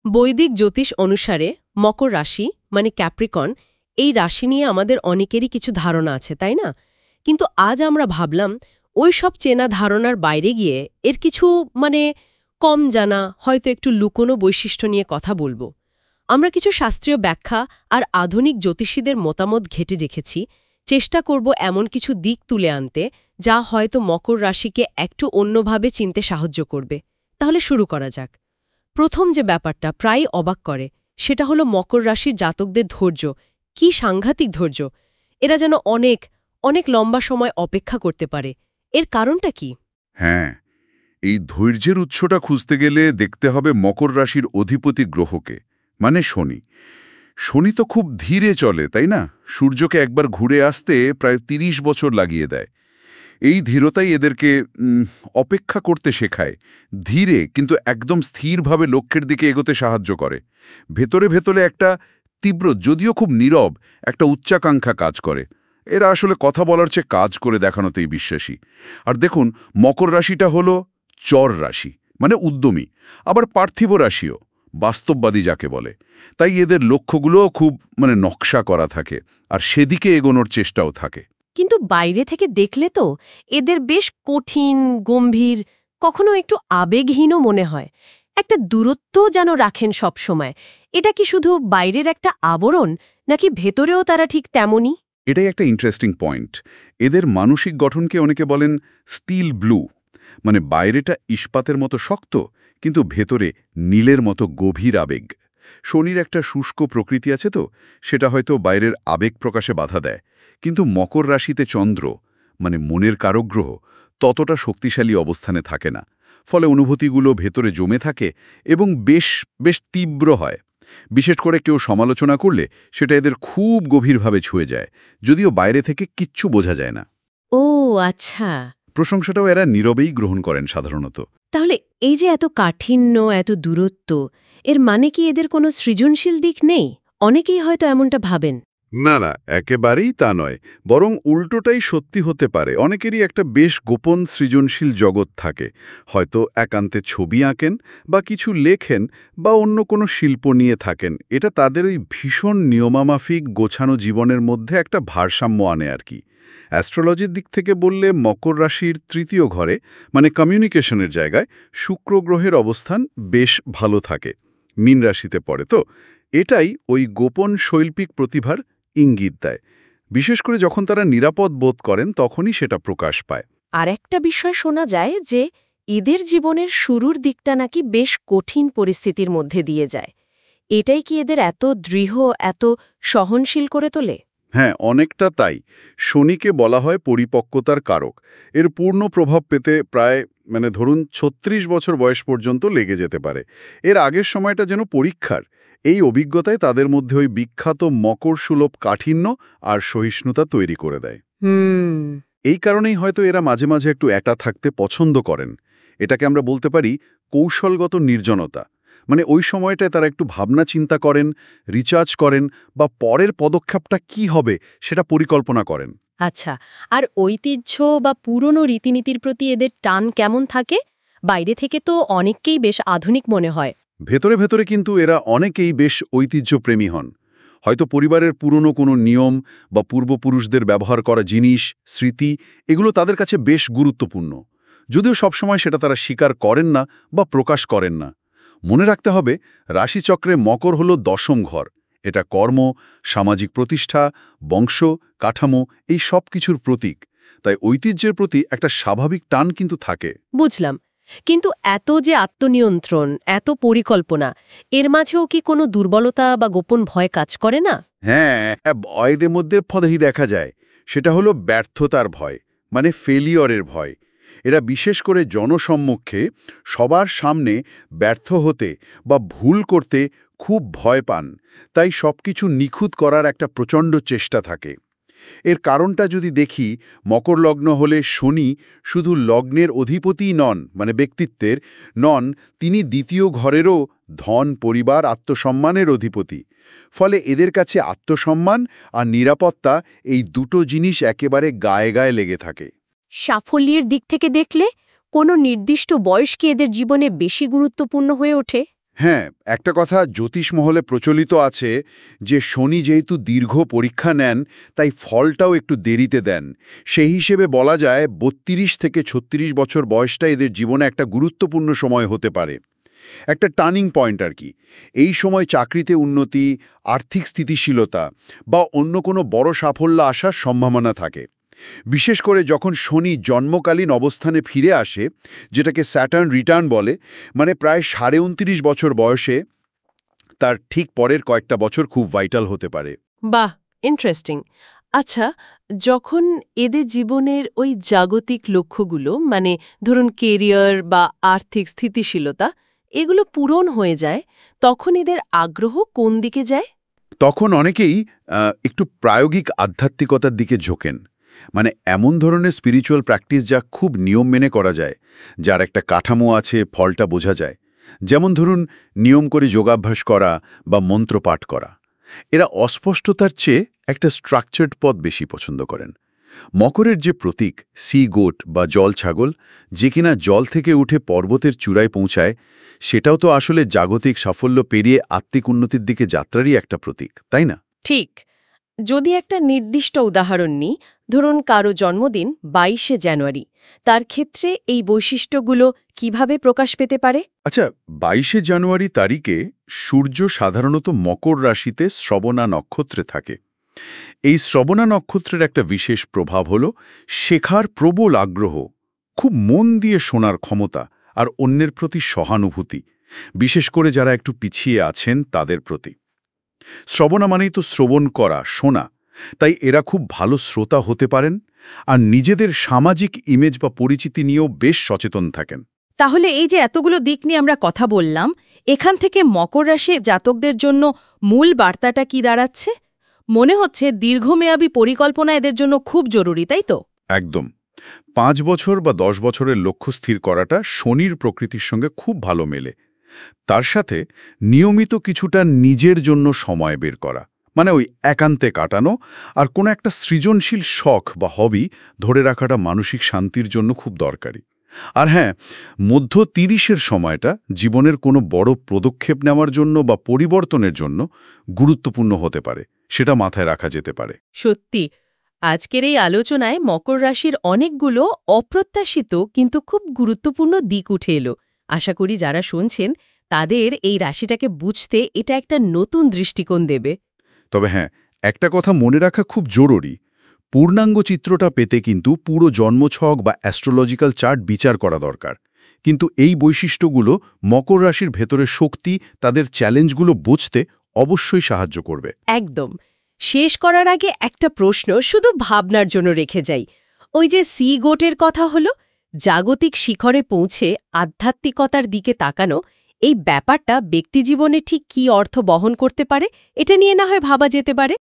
বৈদিক জ্যোতিষ অনুসারে মকর রাশি মানে ক্যাপ্রিকন এই রাশি নিয়ে আমাদের অনেকেরই কিছু ধারণা আছে তাই না? কিন্তু আজ আমরা ভাবলাম ওই সব চেনা ধারণার বাইরে গিয়ে এর কিছু মানে কম জানা হয়তো একটু লুকোনো বৈশিষ্ট্য নিয়ে কথা বলবো। আমরা কিছু শাস্ত্রীয় ব্যাখ্যা আর আধুনিক জ্যোতিষীদের মতামত ঘেঁটে রেখেছি, চেষ্টা করব এমন কিছু দিক তুলে আনতে যা হয়তো মকর রাশিকে একটু অন্যভাবে চিনতে সাহায্য করবে। তাহলে শুরু করা যাক। প্রথম যে ব্যাপারটা প্রায় অবাক করে সেটা হলো মকর রাশির জাতকদের ধৈর্য। কি সাংঘাতিক ধৈর্য! এরা যেন অনেক অনেক লম্বা সময় অপেক্ষা করতে পারে। এর কারণটা কি? হ্যাঁ, এই ধৈর্যের উৎসটা খুঁজতে গেলে দেখতে হবে মকর রাশির অধিপতি গ্রহকে, মানে শনি। শনি তো খুব ধীরে চলে, তাই না? সূর্যকে একবার ঘুরে আসতে প্রায় ৩০ বছর লাগিয়ে দেয়। এই ধীরতাই এদেরকে অপেক্ষা করতে শেখায়। ধীরে কিন্তু একদম স্থিরভাবে লক্ষ্যের দিকে এগোতে সাহায্য করে। ভেতরে ভেতরে একটা তীব্র, যদিও খুব নীরব, একটা উচ্চাকাঙ্ক্ষা কাজ করে। এরা আসলে কথা বলার চেয়ে কাজ করে দেখানোতেই বিশ্বাসী। আর দেখুন, মকর রাশিটা হলো চর রাশি, মানে উদ্যমী, আবার পার্থিব রাশিও, বাস্তববাদী যাকে বলে। তাই এদের লক্ষ্যগুলোও খুব নকশা করা থাকে, আর সেদিকে এগোনোর চেষ্টাও থাকে। কিন্তু বাইরে থেকে দেখলে তো এদের বেশ কঠিন, গম্ভীর, কখনো একটু আবেগহীনও মনে হয়। একটা দূরত্ব যেন রাখেন সব সময়। এটা কি শুধু বাইরের একটা আবরণ, নাকি ভেতরেও তারা ঠিক তেমনই? এটাই একটা ইন্টারেস্টিং পয়েন্ট। এদের মানসিক গঠনকে অনেকে বলেন স্টিল ব্লু, মানে বাইরেটা ইস্পাতের মতো শক্ত, কিন্তু ভেতরে নীলের মতো গভীর আবেগ। শনির একটা শুষ্ক প্রকৃতি আছে তো, সেটা হয়তো বাইরের আবেগ প্রকাশে বাধা দেয়। কিন্তু মকর রাশিতে চন্দ্র, মানে মনের কারক গ্রহ, ততটা শক্তিশালী অবস্থানে থাকে না। ফলে অনুভূতিগুলো ভেতরে জমে থাকে এবং বেশ বেশ তীব্র হয়। বিশেষ করে কেউ সমালোচনা করলে সেটা এদের খুব গভীরভাবে ছুঁয়ে যায়, যদিও বাইরে থেকে কিচ্ছু বোঝা যায় না। ও আচ্ছা। প্রশংসাটাও এরা নীরবেই গ্রহণ করেন সাধারণত। তাহলে এই যে এত কাঠিন্য, এত দূরত্ব, এর মানে কি এদের কোনো সৃজনশীল দিক নেই? অনেকেই হয়তো এমনটা ভাবেন। না না, একেবারেই তা নয়। বরং উল্টোটাই সত্যি হতে পারে। অনেকেরই একটা বেশ গোপন সৃজনশীল জগৎ থাকে। হয়তো একান্তে ছবি আঁকেন, বা কিছু লেখেন, বা অন্য কোনো শিল্প নিয়ে থাকেন। এটা তাদের ওই ভীষণ নিয়মামাফিক গোছানো জীবনের মধ্যে একটা ভারসাম্য আনে আর কি। অ্যাস্ট্রোলজির দিক থেকে বললে মকর রাশির তৃতীয় ঘরে, মানে কমিউনিকেশনের জায়গায়, শুক্র গ্রহের অবস্থান বেশ ভালো থাকে। মীন রাশিতে পড়ে তো। এটাই ওই গোপন শৈল্পিক প্রতিভার ইঙ্গিত দেয়। বিশেষ করে যখন তারা নিরাপদ বোধ করেন, তখনই সেটা প্রকাশ পায়। আর একটা বিষয় শোনা যায় যে এদের জীবনের শুরুর দিকটা নাকি বেশ কঠিন পরিস্থিতির মধ্যে দিয়ে যায়। এটাই কি এদের এত দৃঢ়, এত সহনশীল করে তোলে? হ্যাঁ, অনেকটা তাই। শনিকে বলা হয় পরিপক্কতার কারক। এর পূর্ণ প্রভাব পেতে প্রায় ধরুন ৩৬ বছর বয়স পর্যন্ত লেগে যেতে পারে। এর আগের সময়টা যেন পরীক্ষার। এই অভিজ্ঞতায় তাদের মধ্যে ওই বিখ্যাত মকর সুলভ কাঠিন্য আর সহিষ্ণুতা তৈরি করে দেয়। এই কারণেই হয়তো এরা মাঝে মাঝে একটু একা থাকতে পছন্দ করেন। এটাকে আমরা বলতে পারি কৌশলগত নির্জনতা। মানে ওই সময়টায় তারা একটু ভাবনা চিন্তা করেন, রিচার্জ করেন, বা পরের পদক্ষেপটা কি হবে সেটা পরিকল্পনা করেন। আচ্ছা, আর ঐতিহ্য বা পুরনো রীতিনীতির প্রতি এদের টান কেমন থাকে? বাইরে থেকে তো অনেককেই বেশ আধুনিক মনে হয়। ভেতরে ভেতরে কিন্তু এরা অনেকেই বেশ ঐতিহ্যপ্রেমী হন। হয়তো পরিবারের পুরনো কোনো নিয়ম বা পূর্বপুরুষদের ব্যবহার করা জিনিস, স্মৃতি, এগুলো তাদের কাছে বেশ গুরুত্বপূর্ণ। যদিও সবসময় সেটা তারা স্বীকার করেন না বা প্রকাশ করেন না। মনে রাখতে হবে, রাশিচক্রে মকর হল দশম ঘর। এটা কর্ম, সামাজিক প্রতিষ্ঠা, বংশ, কাঠামো, এই সব কিছুর প্রতীক। তাই ঐতিহ্যের প্রতি একটা স্বাভাবিক টান কিন্তু থাকে। বুঝলাম। কিন্তু এত যে আত্মনিয়ন্ত্রণ, এত পরিকল্পনা, এর মাঝেও কি কোনো দুর্বলতা বা গোপন ভয় কাজ করে না? হ্যাঁ, ভয়ের মধ্যে পদেই দেখা যায়। সেটা হলো ব্যর্থতার ভয়, মানে ফেলিয়রের ভয়। এরা বিশেষ করে জনসম্মুখে, সবার সামনে ব্যর্থ হতে বা ভুল করতে খুব ভয় পান। তাই সবকিছু নিখুঁত করার একটা প্রচণ্ড চেষ্টা থাকে। এর কারণটা যদি দেখি, মকর লগ্ন হলে শনি শুধু লগ্নের অধিপতিই নন, মানে ব্যক্তিত্বের নন, তিনি দ্বিতীয় ঘরেরও ধন, পরিবার, আত্মসম্মানের অধিপতি। ফলে এদের কাছে আত্মসম্মান আর নিরাপত্তা, এই দুটো জিনিস একেবারে গায়ে গায়ে লেগে থাকে। সাফল্যের দিক থেকে দেখলে কোনো নির্দিষ্ট বয়স কি এদের জীবনে বেশি গুরুত্বপূর্ণ হয়ে ওঠে? হ্যাঁ, একটা কথা জ্যোতিষ মহলে প্রচলিত আছে যে শনি যেহেতু দীর্ঘ পরীক্ষা নেন তাই ফলটাও একটু দেরিতে দেন। সেই হিসেবে বলা যায় ৩২ থেকে ৩৬ বছর বয়সটা এদের জীবনে একটা গুরুত্বপূর্ণ সময় হতে পারে, একটা টার্নিং পয়েন্ট আর কি। এই সময় চাকরিতে উন্নতি, আর্থিক স্থিতিশীলতা বা অন্য কোনো বড় সাফল্য আসার সম্ভাবনা থাকে। বিশেষ করে যখন শনি জন্মকালীন অবস্থানে ফিরে আসে, যেটাকে স্যাটার্ন রিটার্ন বলে, মানে প্রায় ২৯.৫ বছর বয়সে, তার ঠিক পরের কয়েকটা বছর খুব ভাইটাল হতে পারে। বাহ, ইন্টারেস্টিং। আচ্ছা, যখন এদের জীবনের ওই জাগতিক লক্ষ্যগুলো মানে ধরুন কেরিয়ার বা আর্থিক স্থিতিশীলতা এগুলো পূরণ হয়ে যায়, তখন এদের আগ্রহ কোন দিকে যায়? তখন অনেকেই একটু প্রায়োগিক আধ্যাত্মিকতার দিকে ঝোঁকেন, মানে এমন ধরনের স্পিরিচুয়াল প্র্যাকটিস যা খুব নিয়ম মেনে করা যায়, যার একটা কাঠামো আছে, ফলটা বোঝা যায়। যেমন ধরুন নিয়ম করে যোগাভ্যাস করা বা মন্ত্র পাঠ করা। এরা অস্পষ্টতার চেয়ে একটা স্ট্রাকচার্ড পথ বেশি পছন্দ করেন। মকরের যে প্রতীক সি গোট বা জল ছাগল, যে কিনা জল থেকে উঠে পর্বতের চূড়ায় পৌঁছায়, সেটাও তো আসলে জাগতিক সাফল্য পেরিয়ে আত্মিক উন্নতির দিকে যাত্রারই একটা প্রতীক, তাই না? ঠিক। যদি একটা নির্দিষ্ট উদাহরণ নিই, ধরুন কারো জন্মদিন ২২শে জানুয়ারি, তার ক্ষেত্রে এই বৈশিষ্ট্যগুলো কিভাবে প্রকাশ পেতে পারে? আচ্ছা, ২২শে জানুয়ারি তারিখে সূর্য সাধারণত মকর রাশিতে শ্রবণা নক্ষত্রে থাকে। এই শ্রবণা নক্ষত্রের একটা বিশেষ প্রভাব হল শেখার প্রবল আগ্রহ, খুব মন দিয়ে শোনার ক্ষমতা আর অন্যের প্রতি সহানুভূতি, বিশেষ করে যারা একটু পিছিয়ে আছেন তাদের প্রতি। শ্রবণা মানেই তো শ্রবণ করা, শোনা। তাই এরা খুব ভালো শ্রোতা হতে পারেন আর নিজেদের সামাজিক ইমেজ বা পরিচিতি নিয়েও বেশ সচেতন থাকেন। তাহলে এই যে এতগুলো দিক নিয়ে আমরা কথা বললাম, এখান থেকে মকর রাশি জাতকদের জন্য মূল বার্তাটা কি দাঁড়াচ্ছে? মনে হচ্ছে দীর্ঘমেয়াদী পরিকল্পনা এদের জন্য খুব জরুরি, তাই তো? একদম। ৫ বছর বা ১০ বছরের লক্ষ্য স্থির করাটা শনির প্রকৃতির সঙ্গে খুব ভালো মেলে। তার সাথে নিয়মিত কিছুটা নিজের জন্য সময় বের করা, মানে ওই একান্তে কাটানো, আর কোনো একটা সৃজনশীল শখ বা হবি ধরে রাখাটা মানসিক শান্তির জন্য খুব দরকারি। আর হ্যাঁ, মধ্য ৩০-এর সময়টা জীবনের কোনো বড় পদক্ষেপ নেওয়ার জন্য বা পরিবর্তনের জন্য গুরুত্বপূর্ণ হতে পারে, সেটা মাথায় রাখা যেতে পারে। সত্যি, আজকের এই আলোচনায় মকর রাশির অনেকগুলো অপ্রত্যাশিত কিন্তু খুব গুরুত্বপূর্ণ দিক উঠে এলো। আশা করি যারা শুনছেন তাদের এই রাশিটাকে বুঝতে এটা একটা নতুন দৃষ্টিকোণ দেবে। তবে হ্যাঁ, একটা কথা মনে রাখা খুব জরুরি, পূর্ণাঙ্গ চিত্রটা পেতে কিন্তু পুরো জন্মছক বা অ্যাস্ট্রোলজিক্যাল চার্ট বিচার করা দরকার। কিন্তু এই বৈশিষ্ট্যগুলো মকর রাশির ভেতরের শক্তি, তাদের চ্যালেঞ্জগুলো বুঝতে অবশ্যই সাহায্য করবে। একদম। শেষ করার আগে একটা প্রশ্ন শুধু ভাবনার জন্য রেখে যাই। ওই যে সি গোটের কথা হলো, জাগতিক শিখরে পৌঁছে আধ্যাত্মিকতার দিকে তাকানো, এই ব্যাপারটা ব্যক্তিজীবনে ঠিক কী অর্থ বহন করতে পারে এটা নিয়ে না হয় ভাবা যেতে পারে।